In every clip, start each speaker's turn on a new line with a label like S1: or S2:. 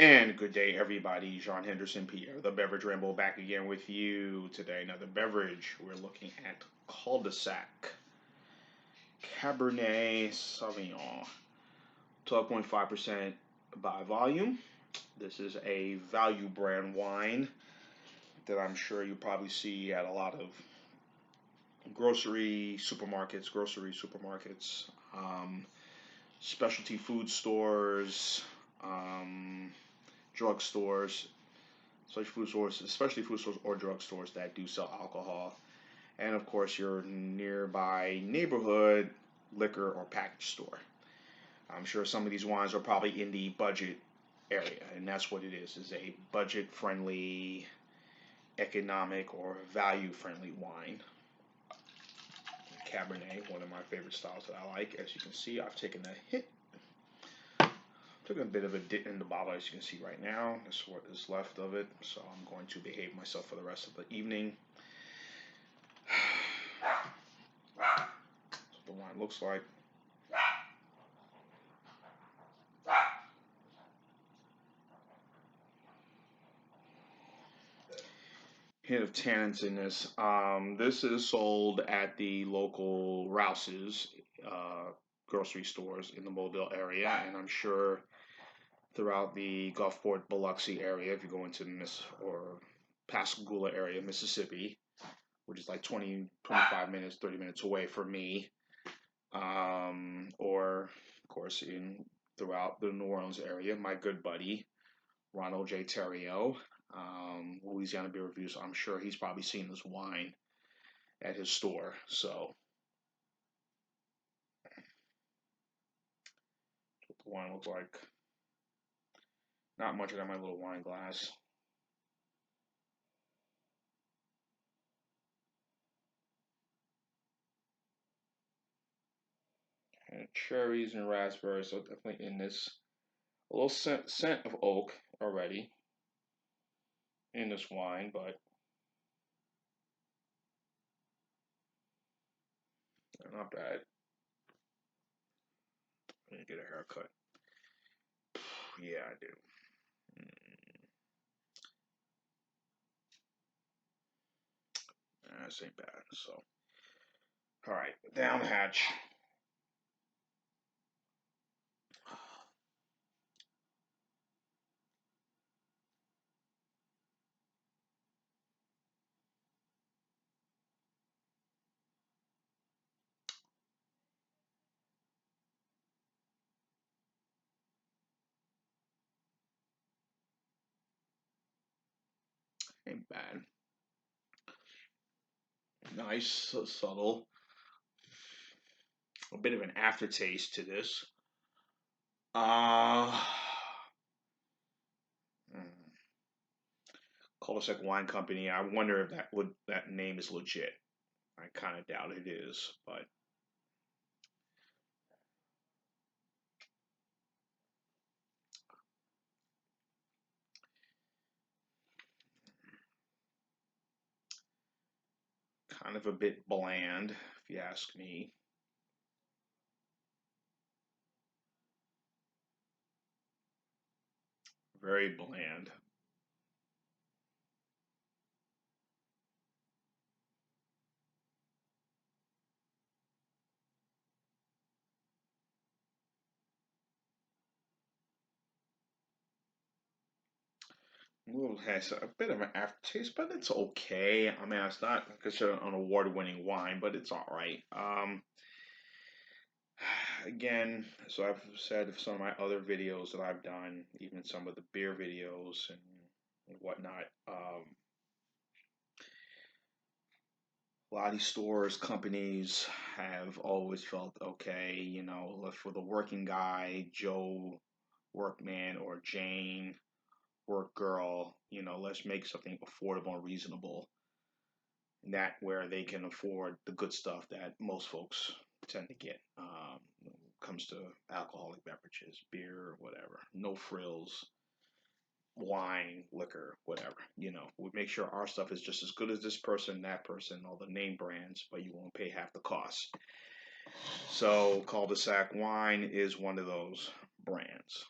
S1: And good day, everybody. John Henderson, Pierre, the Beverage Ramble, back again with you today. Another beverage. We're looking at Cul-de-Sac Cabernet Sauvignon, 12.5% by volume. This is a value brand wine that I'm sure you probably see at a lot of grocery supermarkets, um, specialty food stores, um, drugstores, especially food stores or drugstores that do sell alcohol, and of course your nearby neighborhood liquor or package store. I'm sure some of these wines are probably in the budget area, and that's what it is a budget friendly, economic, or value friendly wine. Cabernet, one of my favorite styles that I like. As you can see, I've taken a hit. Took a bit of a dip in the bottle, as you can see right now. This is what is left of it, so I'm going to behave myself for the rest of the evening. That's what the wine looks like. Hint of tannins in this. This is sold at the local Rouse's grocery stores in the Mobile area, and I'm sure throughout the Gulfport, Biloxi area, if you go into Pascagoula area, Mississippi, which is like 20, 25 minutes, 30 minutes away from me, or of course in throughout the New Orleans area, my good buddy Ronald J. Terrio, Louisiana Beer Reviews. I'm sure he's probably seen this wine at his store. So what the wine looks like. Not much. I got my little wine glass. And cherries and raspberries. So definitely in this a little scent of oak already in this wine, but not bad. I need to get a haircut. Yeah, I do. This ain't bad. So, all right, down the hatch. Ain't bad. Nice, subtle. A bit of an aftertaste to this. Uh, mm, Cul-de-Sac Wine Company. I wonder if that name is legit. I kind of doubt it is, but kind of a bit bland, if you ask me. Very bland. A little has a bit of an aftertaste, but it's okay. I mean, it's not considered an award-winning wine, but it's all right. Again, so I've said of some of my other videos that I've done, even some of the beer videos and whatnot. A lot of these stores, companies have always felt okay, for the working guy, Joe Workman or Jane Work Girl, let's make something affordable and reasonable. And that where they can afford the good stuff that most folks tend to get. When it comes to alcoholic beverages, beer, whatever, no frills, wine, liquor, whatever. We make sure our stuff is just as good as this person, that person, all the name brands, but you won't pay half the cost. So, Cul-de-Sac Wine is one of those brands.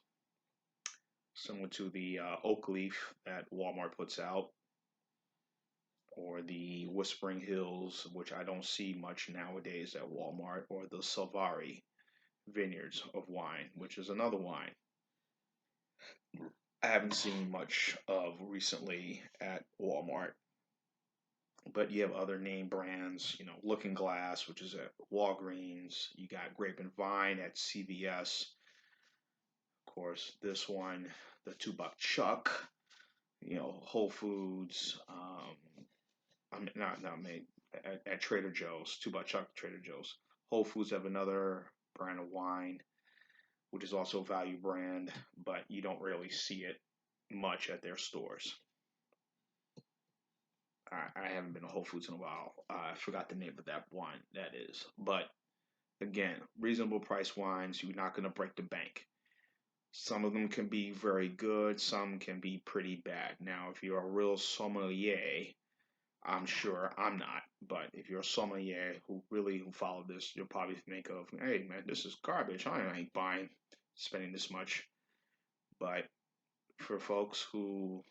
S1: similar to the oak leaf that Walmart puts out, or the Whispering Hills, which I don't see much nowadays at Walmart, or the Salvari Vineyards of Wine, which is another wine I haven't seen much of recently at Walmart. But you have other name brands, Looking Glass, which is at Walgreens. You got Grape and Vine at CVS. Of course, this one, the $2 Chuck, Whole Foods. I'm not made at Trader Joe's, $2 Chuck, Trader Joe's. Whole Foods have another brand of wine, which is also a value brand, but you don't really see it much at their stores. I haven't been to Whole Foods in a while. I forgot the name of that wine that is. But again, reasonable price wines, you're not going to break the bank. Some of them can be very good, some can be pretty bad. Now, if you're a real sommelier, I'm sure I'm not, but if you're a sommelier who follow this, you'll probably think of, hey man, this is garbage. I ain't buying, spending this much. But for folks who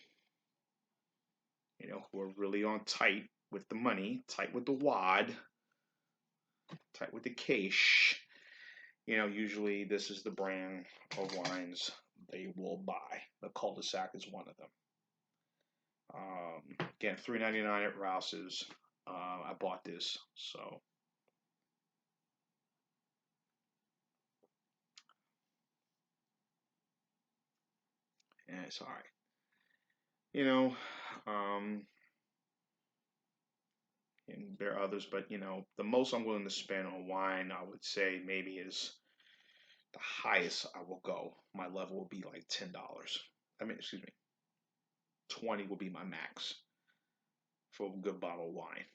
S1: are really on tight with the money, tight with the wad, tight with the cash, usually this is the brand of wines they will buy. The Cul-de-Sac is one of them. Again, $3.99 at Rouse's. I bought this, so and it's all right. And there are others, but the most I'm willing to spend on wine, I would say maybe is the highest I will go. My level will be like $10. Excuse me, 20 will be my max for a good bottle of wine.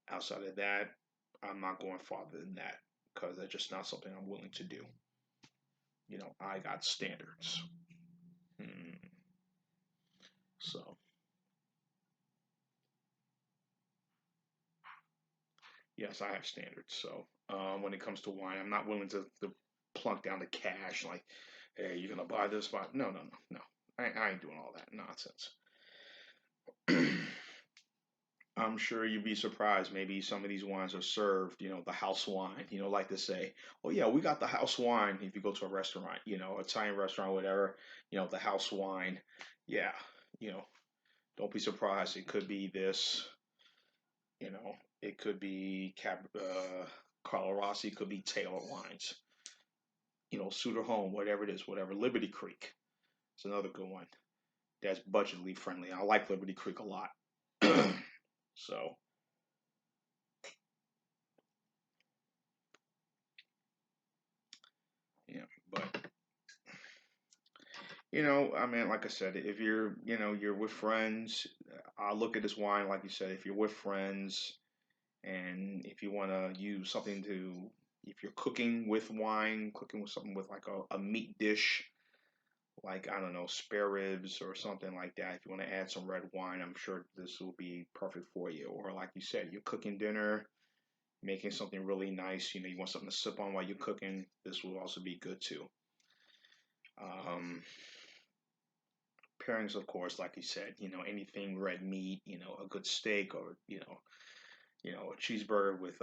S1: Outside of that, I'm not going farther than that because that's just not something I'm willing to do. I got standards. So, yes, I have standards. So, when it comes to wine, I'm not willing to plunk down the cash like, hey, you're going to buy this? No, no, no, no. I ain't doing all that nonsense. I'm sure you'd be surprised. Maybe some of these wines are served, the house wine, like to say, oh, yeah, we got the house wine. If you go to a restaurant, Italian restaurant, whatever, the house wine. Yeah, don't be surprised. It could be this, it could be Carlo Rossi, it could be Taylor wines, Suter Home, whatever it is, whatever. Liberty Creek is another good one that's budgetly friendly. I like Liberty Creek a lot. So, yeah, but like I said, if you're with friends, I look at this wine like you said. If you're with friends, and if you want to use something if you're cooking with wine, cooking with something with like a meat dish, like I don't know, spare ribs or something like that. If you want to add some red wine, I'm sure this will be perfect for you. Or like you said, you're cooking dinner, making something really nice. You want something to sip on while you're cooking. This will also be good too. Pairings, of course, like you said, anything red meat, a good steak, or a cheeseburger with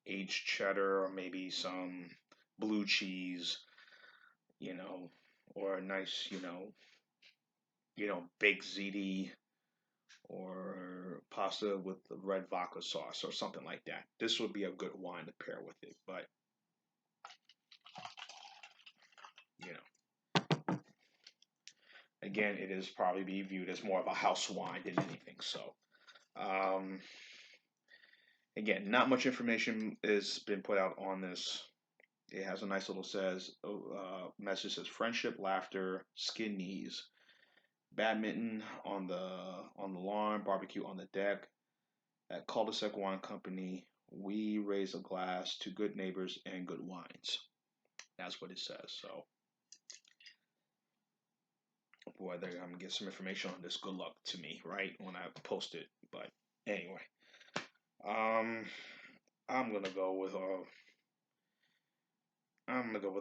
S1: aged cheddar, or maybe some blue cheese, or a nice, baked ziti, or pasta with the red vodka sauce or something like that. This would be a good wine to pair with it, but again, it is probably be viewed as more of a house wine than anything. So, um, again, not much information has been put out on this. It has a nice little message says friendship, laughter, skin knees, badminton on the lawn, barbecue on the deck. At Cul-de-Sac Wine Company, we raise a glass to good neighbors and good wines. That's what it says. So, whether I'm gonna get some information on this, good luck to me, right? When I post it. But anyway, I'm gonna go with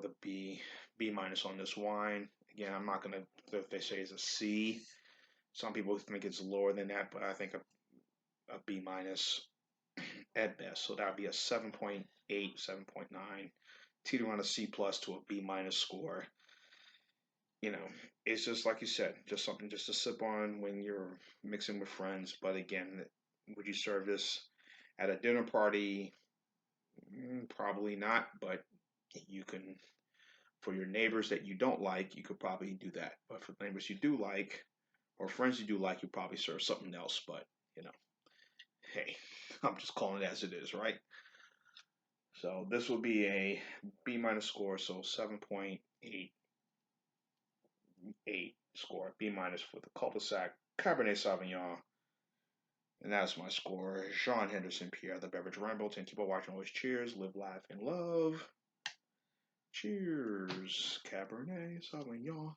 S1: a B minus on this wine. Again, I'm not gonna. They say it's a C. Some people think it's lower than that, but I think a B minus at best. So that would be a 7.8, 7.9, teeter on a C plus to a B minus score. You know, it's just like you said, just something just to sip on when you're mixing with friends. But again, would you serve this at a dinner party? Probably not, but you can, for your neighbors that you don't like, you could probably do that. But for neighbors you do like, or friends you do like, you probably serve something else. But, you know, hey, I'm just calling it as it is, right? So this will be a B minus score, so 7.88 score, B minus for the cul-de-sac Cabernet Sauvignon. And that's my score. Sean Henderson, Pierre, the Beverage Rambles. Keep on watching. Always cheers. Live, laugh, and love. Cheers. Cabernet Sauvignon.